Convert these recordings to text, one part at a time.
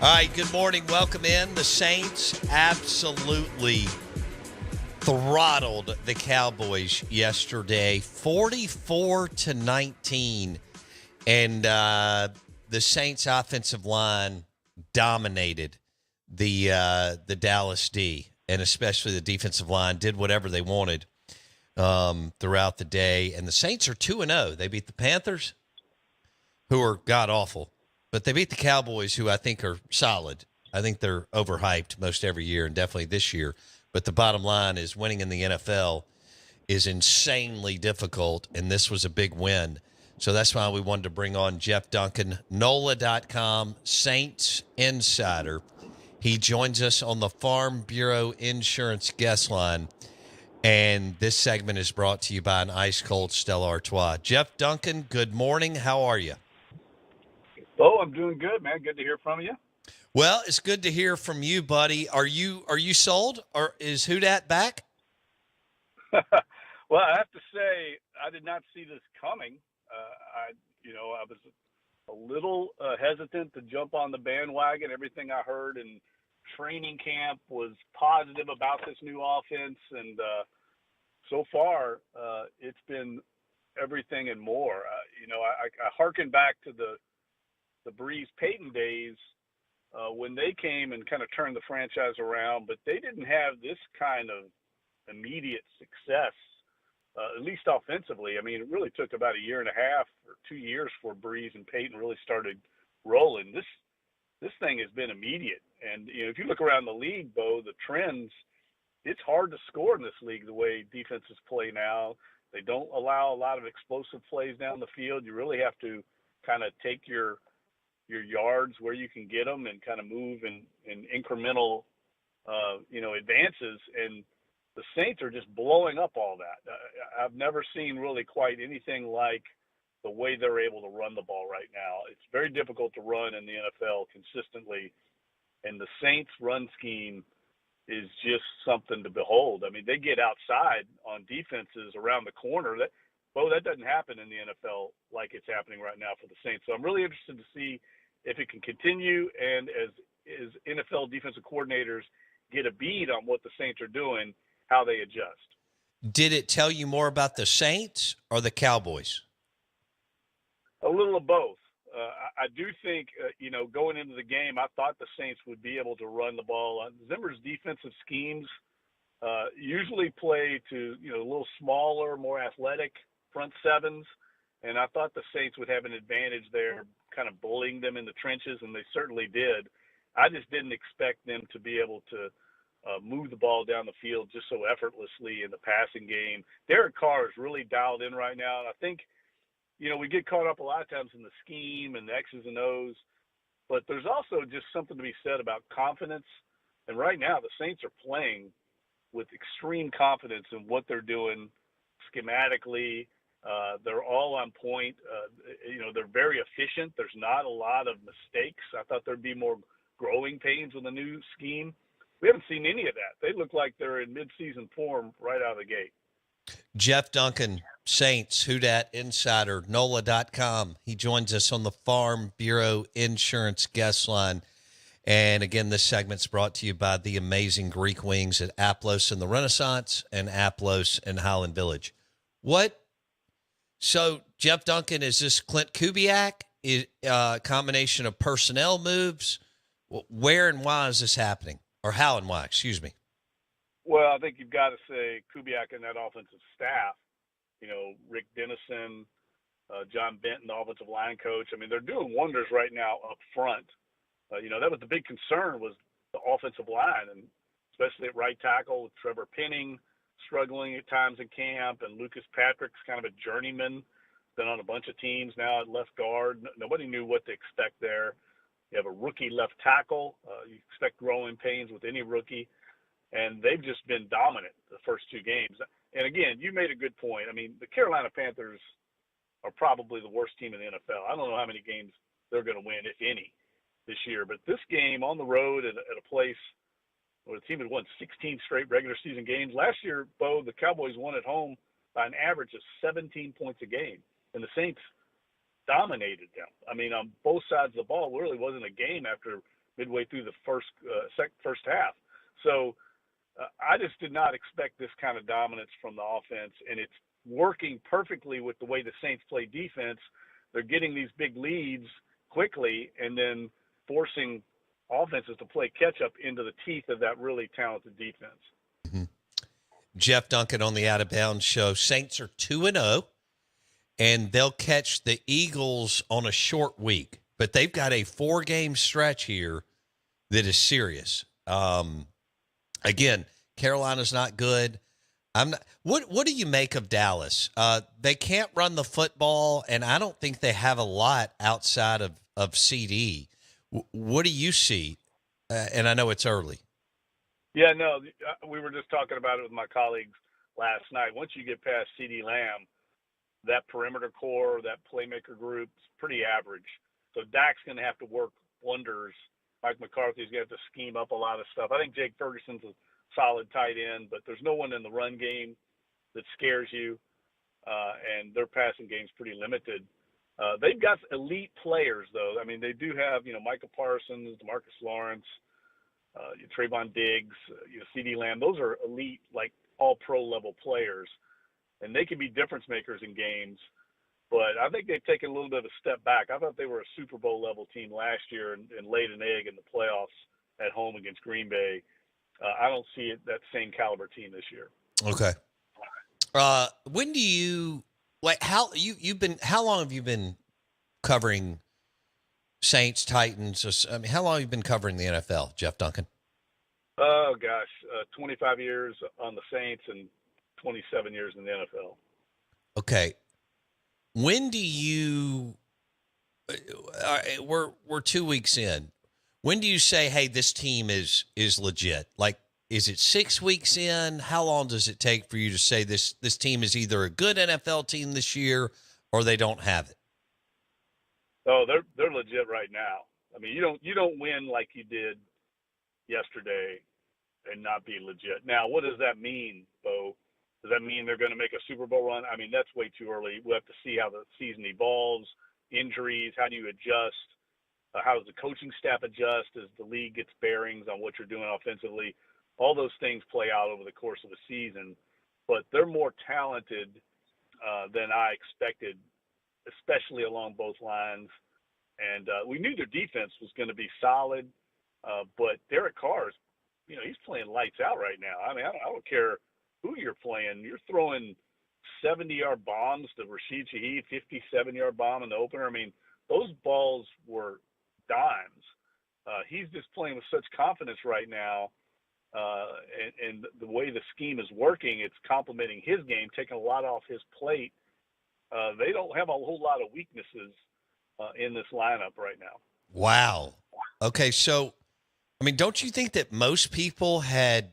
All right, good morning. Welcome in. The Saints absolutely throttled the Cowboys yesterday, 44-19. And the Saints offensive line dominated the Dallas D, and especially the defensive line did whatever they wanted throughout the day. And the Saints are 2-0. They beat the Panthers, who are god-awful. But they beat the Cowboys, who I think are solid. I think they're overhyped most every year, and definitely this year. But the bottom line is winning in the NFL is insanely difficult, and this was a big win. So that's why we wanted to bring on Jeff Duncan, NOLA.com, Saints Insider. He joins us on the Farm Bureau Insurance guest line, and this segment is brought to you by an ice-cold Stella Artois. Jeff Duncan, good morning. How are you? Oh, I'm doing good, man. Good to hear from you. Well, it's good to hear from you, buddy. Are you sold, or is Houdat back? Well, I have to say, I did not see this coming. I was a little hesitant to jump on the bandwagon. Everything I heard in training camp was positive about this new offense, and so far, it's been everything and more. I hearken back to the Breeze Payton days when they came and kind of turned the franchise around, but they didn't have this kind of immediate success, at least offensively. I mean, it really took about a year and a half or 2 years for Breeze and Payton really started rolling. This thing has been immediate. And, if you look around the league, Bo, the trends, it's hard to score in this league the way defenses play now. They don't allow a lot of explosive plays down the field. You really have to kind of take your yards where you can get them and kind of move in incremental, advances. And the Saints are just blowing up all that. I've never seen really quite anything like the way they're able to run the ball right now. It's very difficult to run in the NFL consistently. And the Saints run scheme is just something to behold. I mean, they get outside on defenses around the corner. That doesn't happen in the NFL like it's happening right now for the Saints. So I'm really interested to see if it can continue, and as NFL defensive coordinators get a bead on what the Saints are doing, how they adjust. Did it tell you more about the Saints or the Cowboys? A little of both. I do think, going into the game, I thought the Saints would be able to run the ball. Zimmer's defensive schemes usually play to, a little smaller, more athletic front sevens. And I thought the Saints would have an advantage there, kind of bullying them in the trenches, and they certainly did. I just didn't expect them to be able to move the ball down the field just so effortlessly in the passing game. Derek Carr is really dialed in right now, and I think, we get caught up a lot of times in the scheme and the X's and O's, but there's also just something to be said about confidence. And right now, the Saints are playing with extreme confidence in what they're doing schematically. They're all on point. They're very efficient. There's not a lot of mistakes. I thought there'd be more growing pains with the new scheme. We haven't seen any of that. They look like they're in midseason form right out of the gate. Jeff Duncan, Saints, Dat Insider, NOLA.com. He joins us on the Farm Bureau Insurance guest line. And again, this segment's brought to you by the amazing Greek wings at Aplos in the Renaissance and Aplos in Highland Village. So, Jeff Duncan, is this Clint Kubiak? A combination of personnel moves? Where and why is this happening? Or how and why, excuse me. Well, I think you've got to say Kubiak and that offensive staff, Rick Dennison, John Benton, the offensive line coach. I mean, they're doing wonders right now up front. That was the big concern, was the offensive line, and especially at right tackle with Trevor Penning struggling at times in camp, and Lucas Patrick's kind of a journeyman, been on a bunch of teams now at left guard. Nobody knew what to expect there. You have a rookie left tackle. You expect growing pains with any rookie, and they've just been dominant the first two games. And again, you made a good point. I mean, the Carolina Panthers are probably the worst team in the NFL. I don't know how many games they're going to win, if any, this year. But this game on the road at a place where the team had won 16 straight regular season games. Last year, Bo, the Cowboys won at home by an average of 17 points a game, and the Saints dominated them. I mean, on both sides of the ball, it really wasn't a game after midway through the first half. So I just did not expect this kind of dominance from the offense, and it's working perfectly with the way the Saints play defense. They're getting these big leads quickly and then forcing offenses to play catch-up into the teeth of that really talented defense. Mm-hmm. Jeff Duncan on the Out of Bounds show. Saints are 2-0, and they'll catch the Eagles on a short week. But they've got a 4-game stretch here that is serious. Again, Carolina's not good. I'm not. What do you make of Dallas? They can't run the football, and I don't think they have a lot outside of CD. What do you see? And I know it's early. Yeah, no, we were just talking about it with my colleagues last night. Once you get past CD Lamb, that perimeter core, that playmaker group is pretty average. So Dak's going to have to work wonders. Mike McCarthy's going to have to scheme up a lot of stuff. I think Jake Ferguson's a solid tight end, but there's no one in the run game that scares you, and their passing game's pretty limited. They've got elite players, though. I mean, they do have, Micah Parsons, DeMarcus Lawrence, Trayvon Diggs, CD Lamb. Those are elite, like all-pro level players, and they can be difference makers in games. But I think they've taken a little bit of a step back. I thought they were a Super Bowl level team last year and laid an egg in the playoffs at home against Green Bay. I don't see that same caliber team this year. Okay. When do you how long have you been covering Saints, Titans? I mean, how long have you been covering the NFL, Jeff Duncan? Oh gosh, 25 years on the Saints and 27 years in the NFL. Okay. When do you? We're 2 weeks in. When do you say, "Hey, this team is legit"? Like, is it 6 weeks in? How long does it take for you to say this team is either a good NFL team this year or they don't have it? Oh, they're legit right now. I mean, you don't win like you did yesterday and not be legit. Now, what does that mean, Bo? Does that mean they're going to make a Super Bowl run? I mean, that's way too early. We'll have to see how the season evolves, injuries, how do you adjust? How does the coaching staff adjust as the league gets bearings on what you're doing offensively? All those things play out over the course of a season. But they're more talented than I expected, especially along both lines. And we knew their defense was going to be solid, but Derek Carr is, he's playing lights out right now. I mean, I don't care who you're playing. You're throwing 70-yard bombs to Rashid Shaheed, 57-yard bomb in the opener. I mean, those balls were dimes. He's just playing with such confidence right now, and the way the scheme is working, it's complementing his game, taking a lot off his plate. They don't have a whole lot of weaknesses in this lineup right now. Wow. Okay, so, I mean, don't you think that most people had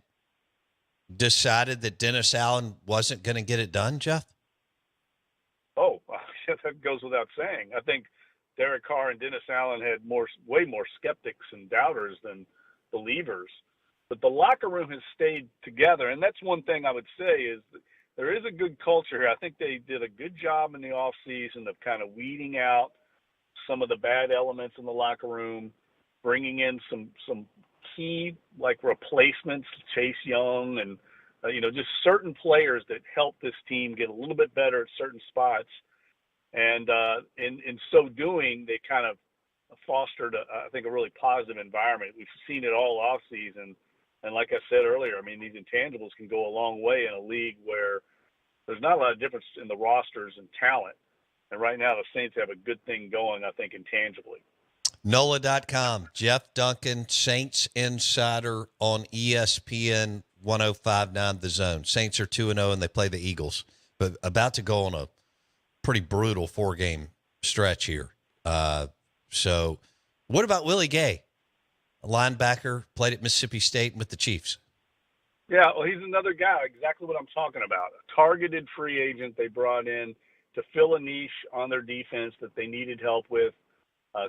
decided that Dennis Allen wasn't going to get it done, Jeff? Oh, that goes without saying. I think Derek Carr and Dennis Allen had way more skeptics and doubters than believers. But the locker room has stayed together, and that's one thing I would say is that there is a good culture here. I think they did a good job in the offseason of kind of weeding out some of the bad elements in the locker room, bringing in some key like replacements, Chase Young, and just certain players that help this team get a little bit better at certain spots. And in so doing, they kind of fostered, I think, a really positive environment. We've seen it all off season. And like I said earlier, I mean, these intangibles can go a long way in a league where there's not a lot of difference in the rosters and talent. And right now the Saints have a good thing going, I think, intangibly. NOLA.com, Jeff Duncan, Saints Insider on ESPN 105.9 The Zone. Saints are 2-0, and they play the Eagles, but about to go on a pretty brutal 4-game stretch here. So what about Willie Gay, a linebacker, played at Mississippi State with the Chiefs? Yeah, well, he's another guy, exactly what I'm talking about. A targeted free agent they brought in to fill a niche on their defense that they needed help with,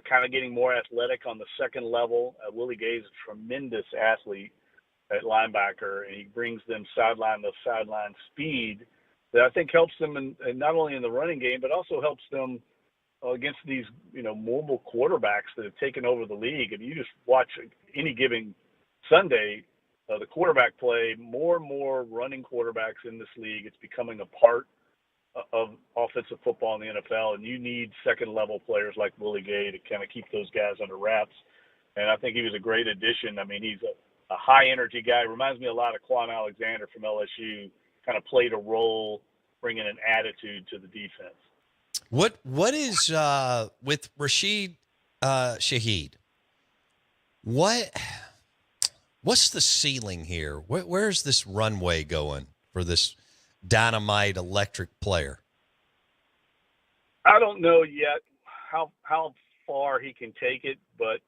kind of getting more athletic on the second level. Willie Gay is a tremendous athlete at linebacker, and he brings them sideline to sideline speed that I think helps them in not only in the running game, but also helps them against these, mobile quarterbacks that have taken over the league. And you just watch any given Sunday, the quarterback play, more and more running quarterbacks in this league. It's becoming a part of offensive football in the NFL, and you need second-level players like Willie Gay to kind of keep those guys under wraps. And I think he was a great addition. I mean, he's a high-energy guy. Reminds me a lot of Quan Alexander from LSU, kind of played a role bringing an attitude to the defense. What is with Rashid Shaheed? What's the ceiling here? Where's this runway going for this dynamite electric player? I don't know yet how far he can take it, but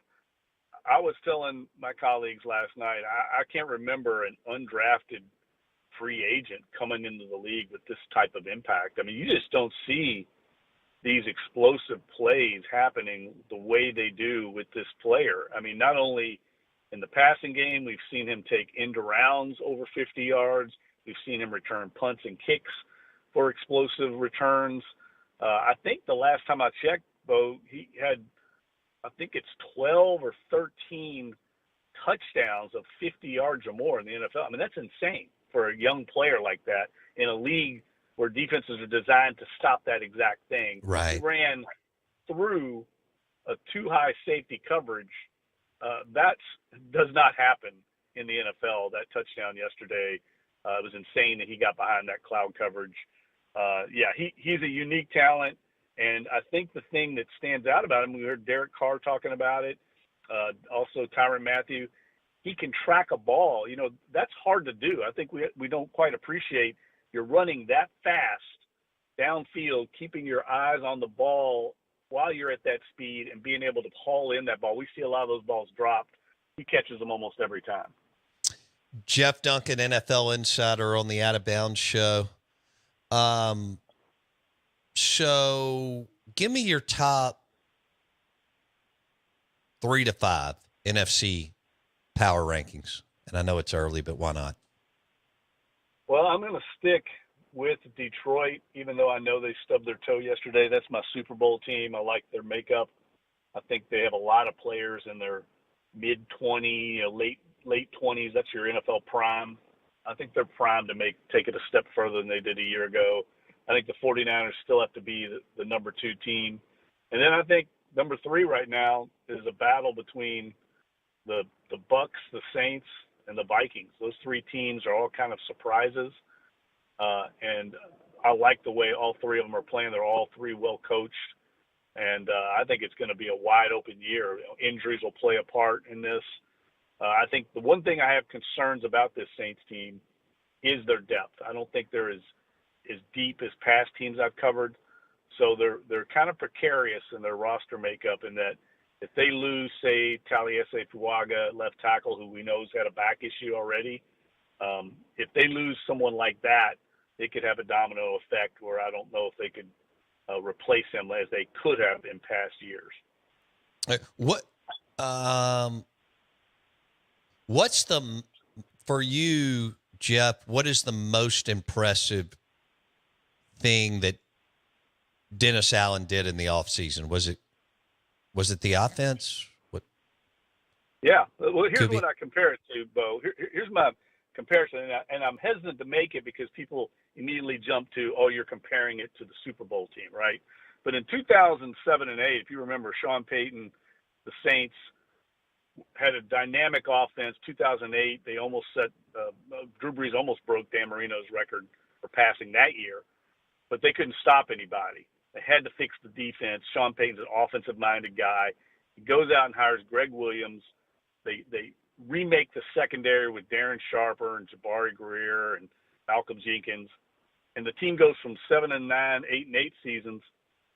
I was telling my colleagues last night, I can't remember an undrafted free agent coming into the league with this type of impact. I mean, you just don't see these explosive plays happening the way they do with this player. I mean, not only in the passing game, we've seen him take end arounds over 50 yards. We've seen him return punts and kicks for explosive returns. I think the last time I checked, Bo, he had, I think it's 12 or 13 touchdowns of 50 yards or more in the NFL. I mean, that's insane for a young player like that in a league where defenses are designed to stop that exact thing. Right. He ran through a too-high safety coverage. That does not happen in the NFL. That touchdown yesterday, it was insane that he got behind that cloud coverage. He's a unique talent, and I think the thing that stands out about him, we heard Derek Carr talking about it, also Tyrann Mathieu, he can track a ball. You know, that's hard to do. I think we don't quite appreciate you're running that fast downfield, keeping your eyes on the ball while you're at that speed and being able to haul in that ball. We see a lot of those balls dropped. He catches them almost every time. Jeff Duncan, NFL Insider on the Out of Bounds show. So give me your top 3 to 5 NFC power rankings. And I know it's early, but why not? Well, I'm going to stick with Detroit, even though I know they stubbed their toe yesterday. That's my Super Bowl team. I like their makeup. I think they have a lot of players in their mid-20, late 20s. That's your NFL prime. I think they're primed to take it a step further than they did a year ago. I think the 49ers still have to be the number 2 team. And then I think number 3 right now is a battle between the Bucks, the Saints, and the Vikings. Those 3 teams are all kind of surprises. And I like the way all 3 of them are playing. They're all 3 well coached. And I think it's going to be a wide open year. Injuries will play a part in this. I think the one thing I have concerns about this Saints team is their depth. I don't think they're as deep as past teams I've covered. So they're kind of precarious in their roster makeup in that if they lose, say, Taliesin Fuaga, left tackle, who we know has had a back issue already, if they lose someone like that, it could have a domino effect where I don't know if they could replace him as they could have in past years. What's for you, Jeff, what is the most impressive thing that Dennis Allen did in the offseason? Was it the offense? What? Yeah. Well, here's what I compare it to, Bo. Here's my comparison, and I'm hesitant to make it because people immediately jump to, oh, you're comparing it to the Super Bowl team, right? But in 2007 and 8, if you remember, Sean Payton, the Saints, had a dynamic offense. 2008, they almost Drew Brees almost broke Dan Marino's record for passing that year, but they couldn't stop anybody. They had to fix the defense. Sean Payton's an offensive-minded guy. He goes out and hires Greg Williams. They remake the secondary with Darren Sharper and Jabari Greer and Malcolm Jenkins, and the team goes from 7-9, 8-8 seasons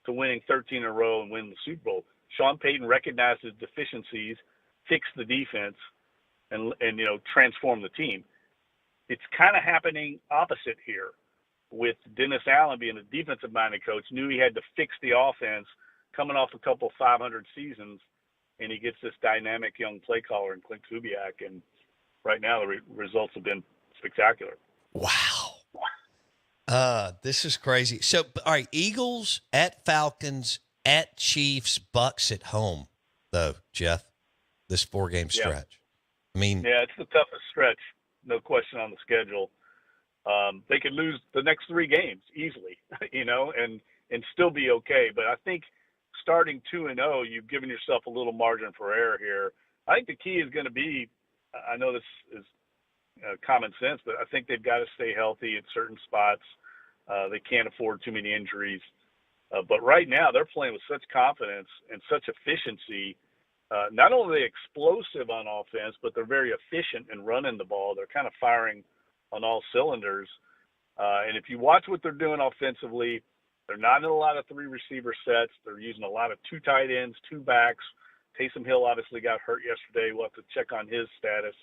to winning 13 in a row and winning the Super Bowl. Sean Payton recognized his deficiencies, fixed the defense, and transformed the team. It's kind of happening opposite here with Dennis Allen being a defensive-minded coach, knew he had to fix the offense, coming off a couple 500 seasons, and he gets this dynamic young play caller in Clint Kubiak, and right now the results have been spectacular. Wow. This is crazy. So, all right, Eagles at Falcons at Chiefs, Bucks at home, though, Jeff, this 4-game stretch. I mean, yeah, it's the toughest stretch, no question, on the schedule. They could lose the next 3 games easily, and still be okay. But I think starting 2-0, you've given yourself a little margin for error here. I think the key is going to be, I know this is common sense, but I think they've got to stay healthy at certain spots. They can't afford too many injuries. But right now they're playing with such confidence and such efficiency. Not only are they explosive on offense, but they're very efficient in running the ball. They're kind of firing on all cylinders. And if you watch what they're doing offensively, they're not in a lot of 3 receiver sets. They're using a lot of 2 tight ends, 2 backs. Taysom Hill obviously got hurt yesterday. We'll have to check on his status.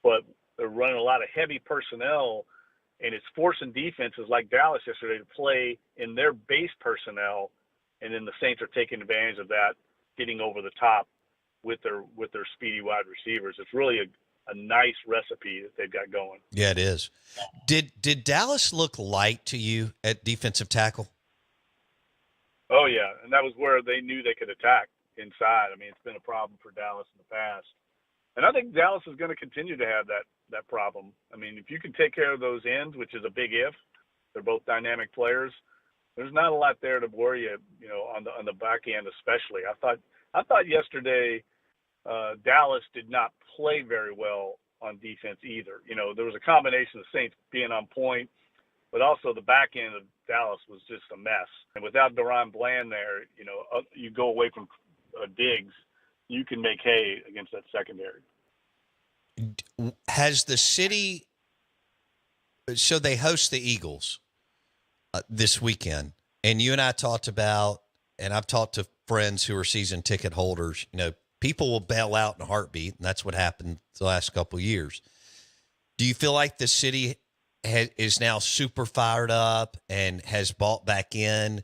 But they're running a lot of heavy personnel, and it's forcing defenses like Dallas yesterday to play in their base personnel, and then the Saints are taking advantage of that, getting over the top with their speedy wide receivers. It's really a nice recipe that they've got going. Yeah, it is. Did Dallas look light to you at defensive tackle? Oh, yeah, and that was where they knew they could attack inside. I mean, it's been a problem for Dallas in the past. And I think Dallas is going to continue to have that problem. I mean, if you can take care of those ends, which is a big if, they're both dynamic players, there's not a lot there to worry you, on the back end especially. I thought yesterday Dallas did not play very well on defense either. There was a combination of Saints being on point, but also the back end of Dallas was just a mess. And without Deron Bland there, you go away from Diggs, you can make hay against that secondary. Has the city – so they host the Eagles this weekend, and you and I talked about – and I've talked to friends who are season ticket holders, people will bail out in a heartbeat, and that's what happened the last couple of years. Do you feel like the city is now super fired up and has bought back in,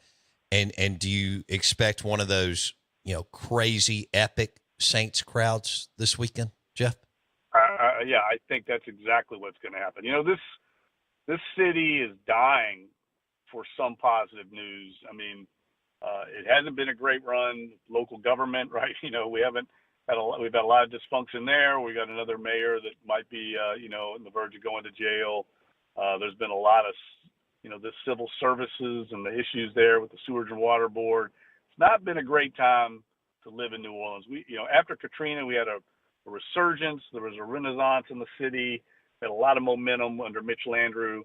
and do you expect one of those – crazy, epic Saints crowds this weekend, Jeff? Yeah, I think that's exactly what's going to happen. This city is dying for some positive news. I mean, it hasn't been a great run. Local government, right? We've had a lot of dysfunction there. We got another mayor that might be, on the verge of going to jail. There's been a lot of, the civil services and the issues there with the Sewage and Water Board. It's not been a great time to live in New Orleans. After Katrina, we had a resurgence. There was a renaissance in the city. We had a lot of momentum under Mitch Landrieu,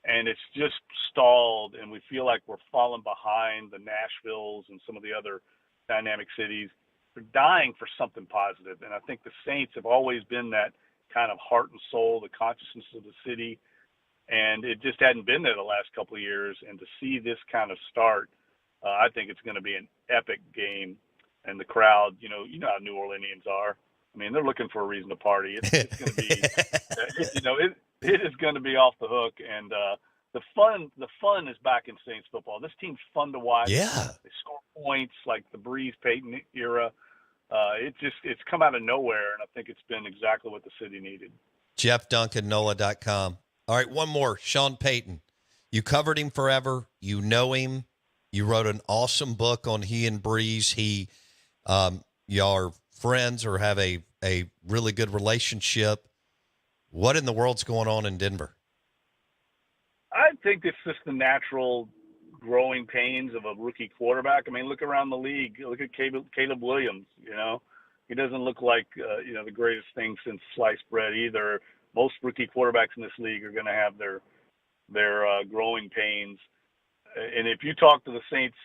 and it's just stalled, and we feel like we're falling behind the Nashvilles and some of the other dynamic cities. They're dying for something positive, and I think the Saints have always been that kind of heart and soul, the consciousness of the city, and it just hadn't been there the last couple of years. And to see this kind of start, I think it's going to be an epic game, and the crowd, how New Orleanians are. I mean, they're looking for a reason to party. It's going to be, it is going to be off the hook, and the fun is back in Saints football. This team's fun to watch. Yeah, they score points like the Breeze Payton era. It's come out of nowhere, and I think it's been exactly what the city needed. Jeff Duncan, NOLA.com. All right, one more. Sean Payton. You covered him forever. You know him. You wrote an awesome book on he and Breeze. Y'all are friends or have a really good relationship. What in the world's going on in Denver? I think it's just the natural growing pains of a rookie quarterback. I mean, look around the league. Look at Caleb Williams. He doesn't look like the greatest thing since sliced bread either. Most rookie quarterbacks in this league are going to have their growing pains. And if you talk to the Saints,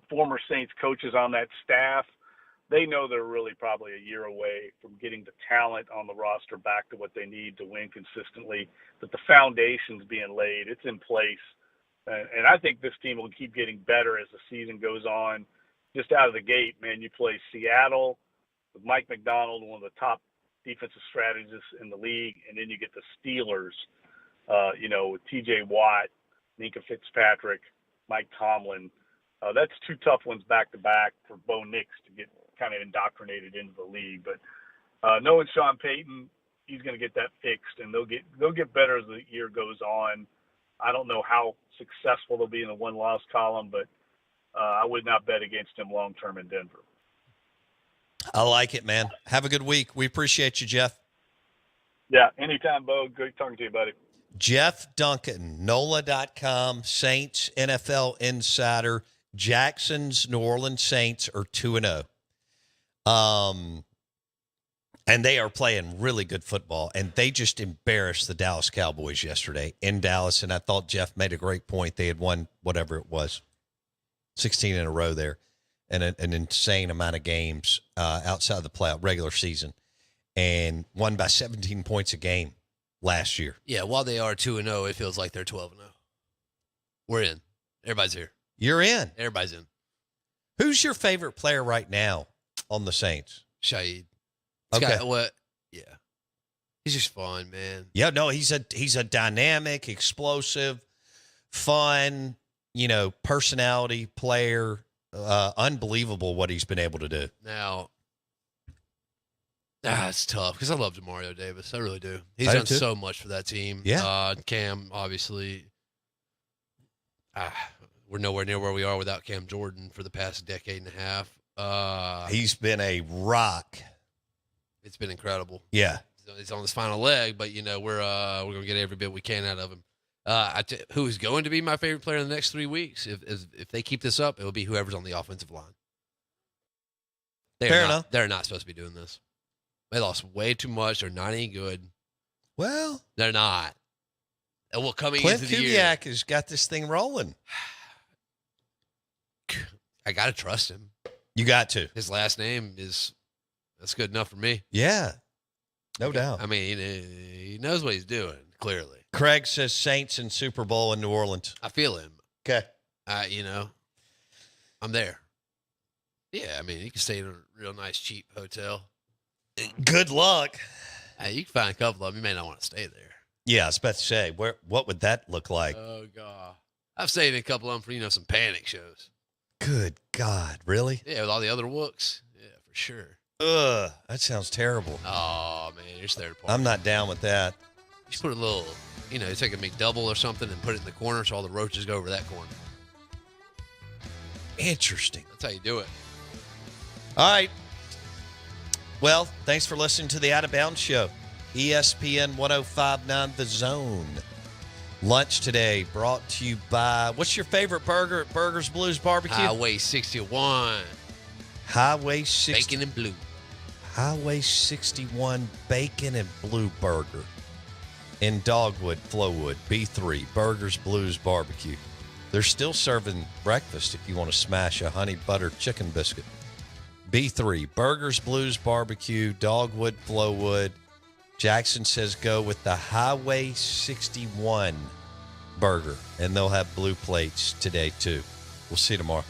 former Saints coaches on that staff, they know they're really probably a year away from getting the talent on the roster back to what they need to win consistently, that the foundation's being laid. It's in place. And I think this team will keep getting better as the season goes on. Just out of the gate, man, you play Seattle with Mike McDonald, one of the top defensive strategists in the league, and then you get the Steelers, with T.J. Watt, Minka Fitzpatrick, Mike Tomlin. That's 2 tough ones back-to-back for Bo Nix to get kind of indoctrinated into the league. But knowing Sean Payton, he's going to get that fixed, and they'll get better as the year goes on. I don't know how successful they'll be in the one-loss column, but I would not bet against him long term in Denver. I like it, man. Have a good week. We appreciate you, Jeff. Yeah, anytime, Bo. Great talking to you, buddy. Jeff Duncan, NOLA.com, Saints NFL Insider. Jackson's New Orleans Saints are 2-0. And they are playing really good football. And they just embarrassed the Dallas Cowboys yesterday in Dallas. And I thought Jeff made a great point. They had won whatever it was, 16 in a row there, and an insane amount of games outside the playoff regular season, and won by 17 points a game last year. Yeah, while they are 2-0, it feels like they're 12-0. We're in. Everybody's here. You're in. Everybody's in. Who's your favorite player right now on the Saints? Shaheed. Okay. Yeah. He's just fun, man. Yeah, no, he's a dynamic, explosive, fun, personality player. Unbelievable what he's been able to do. Now, it's tough because I love Demario Davis. I really do. He's I do done too. so much for that team. Yeah. Cam, obviously. We're nowhere near where we are without Cam Jordan for the past decade and a half. He's been a rock. It's been incredible. Yeah. He's on his final leg, but we're gonna get every bit we can out of him. Who is going to be my favorite player in the next 3 weeks? If they keep this up, it will be whoever's on the offensive line. Fair enough. They're not supposed to be doing this. They lost way too much. They're not any good. Well, They're not. And coming Clint into the year, Kubiak has got this thing rolling. I gotta trust him. You got to. His last name that's good enough for me. Yeah. No doubt. I mean, he knows what he's doing, clearly. Craig says Saints in Super Bowl in New Orleans. I feel him. Okay. I'm there. Yeah, I mean, you can stay in a real nice, cheap hotel. Good luck. You can find a couple of them. You may not want to stay there. Yeah, I was about to say, what would that look like? Oh, God. I've stayed in a couple of them for, some panic shows. Good God, really? Yeah, with all the other wooks. Yeah, for sure. Ugh, that sounds terrible. Oh, man, you're third party. I'm not down with that. You should put a little, you take a McDouble or something and put it in the corner so all the roaches go over that corner. Interesting. That's how you do it. All right. Well, thanks for listening to the Out of Bounds Show. ESPN 105.9 The Zone. Lunch today brought to you by, what's your favorite burger at Burgers Blues Barbecue? Highway 61. Highway 60. Bacon and blue. Highway 61 Bacon and Blue Burger in Dogwood, Flowwood, B3, Burgers Blues Barbecue. They're still serving breakfast if you want to smash a honey butter chicken biscuit. B3, Burgers Blues Barbecue, Dogwood, Flowwood. Jackson says go with the Highway 61 burger, and they'll have blue plates today too. We'll see you tomorrow.